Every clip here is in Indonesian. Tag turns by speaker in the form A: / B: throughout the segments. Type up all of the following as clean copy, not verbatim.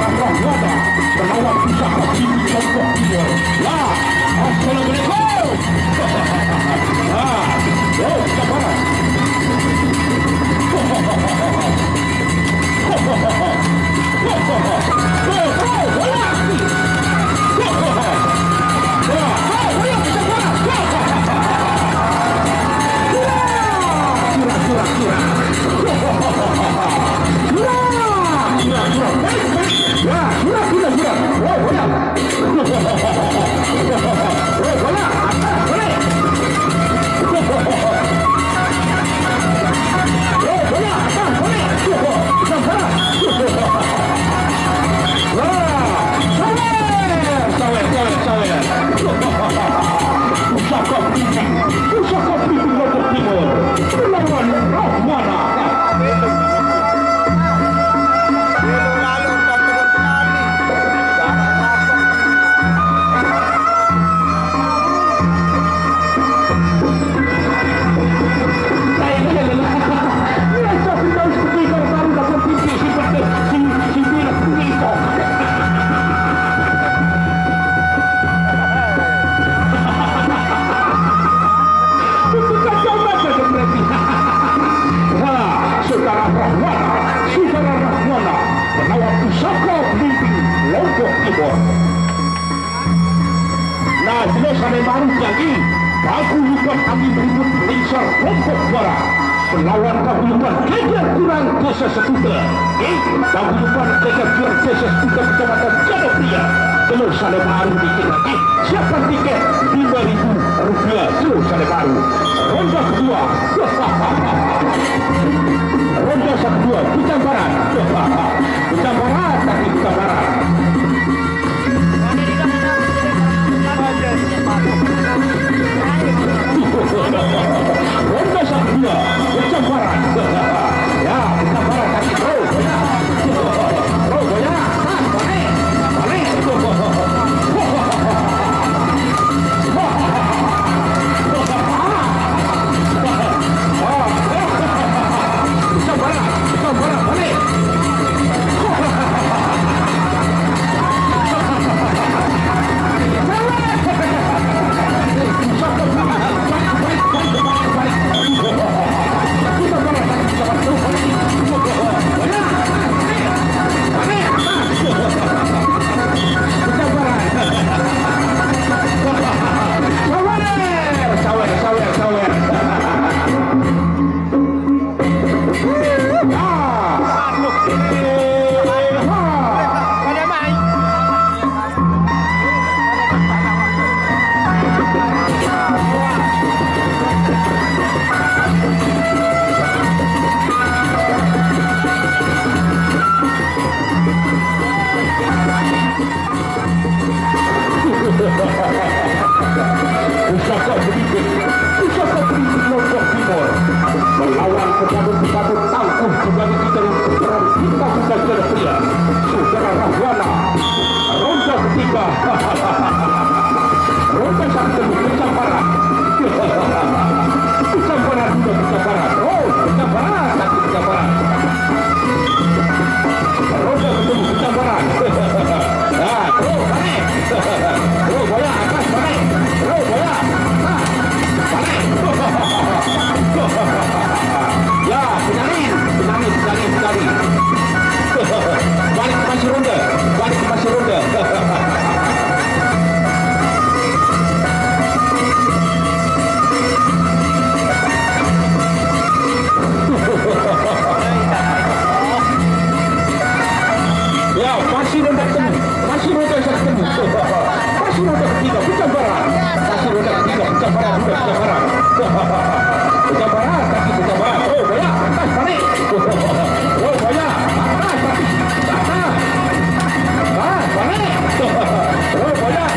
A: Rahwana melawan pusaka tinggi Lombok Timur. Ya, assalamualaikum. Kita barat. Nah, jelas ada baru lagi. Paguyuban kami berikut Lingkar Lombok Barat melawan paguyuban Kejar Kurang Desa Setuda. Paguyuban Kejar Kurang Desa Setuda Kecamatan Jadapria. Terus ada baru bikin lagi. Siapa tiket Rp5.000? Terus ada baru. Ronda kedua. Ronda kedua. Bintang Barat. Bintang Barat tapi Bintang Barat. Ronda kedua, Bintang Barat. Ya, Bintang Barat kaki terus. Terus ya. Balik. Bintang Barat balik. Pusaka berikut Lombok Timur melawan pepadu-pepadu tangguh sebagai kita berperan kita sudah Jadapria. Saudara Rahwana. Ronda ketiga. Ronda satu Bintang Barat. Bintang Barat sudah Bintang Barat. Oh, Bintang Barat tapi Bintang Barat. Ronda ketemu Bintang Barat. Nah, terus balik. Terus bola atas balik. Terus bola. Balik. Ya, penyaring. Balik ke masih ronda. Ya, masih ronda ketemu. Masih ronda ketiga Bintang Barat. Masih ronda ketiga Bintang Barat. Bintang Barat tapi Bintang Barat. Oh, bola atas balik. Oh, bola atas tapi atas. Balik. Oh, bola.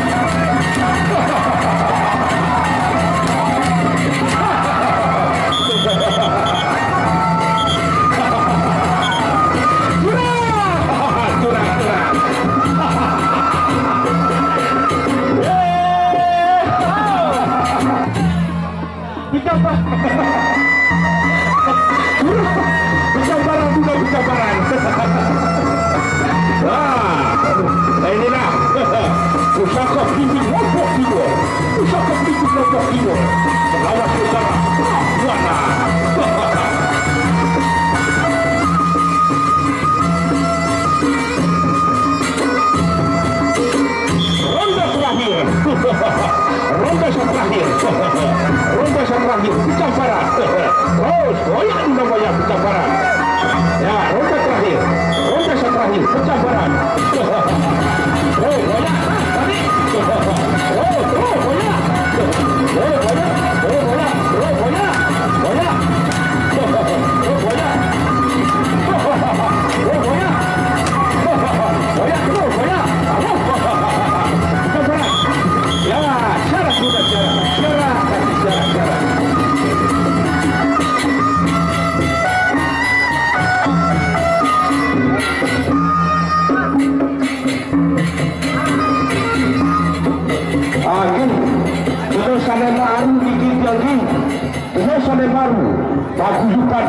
A: Bintang Barat juga Bintang Barat. Ronda terakhir pecah barat. Terus goyang namanya pecah barat. Ya, ronda terakhir pecah barat. Oh, goyang tadi. Oh, terus goyang. Oh, goyang. Oh, goyang. Oh, goyang. Goyang. Oh, goyang. Oh, goyang. Goyang terus, goyang. Pecah barat. Ya, syarat sudah syarat. Syarat. Terus ada baru dikit lagi. Terus ada baru. Bagus juga.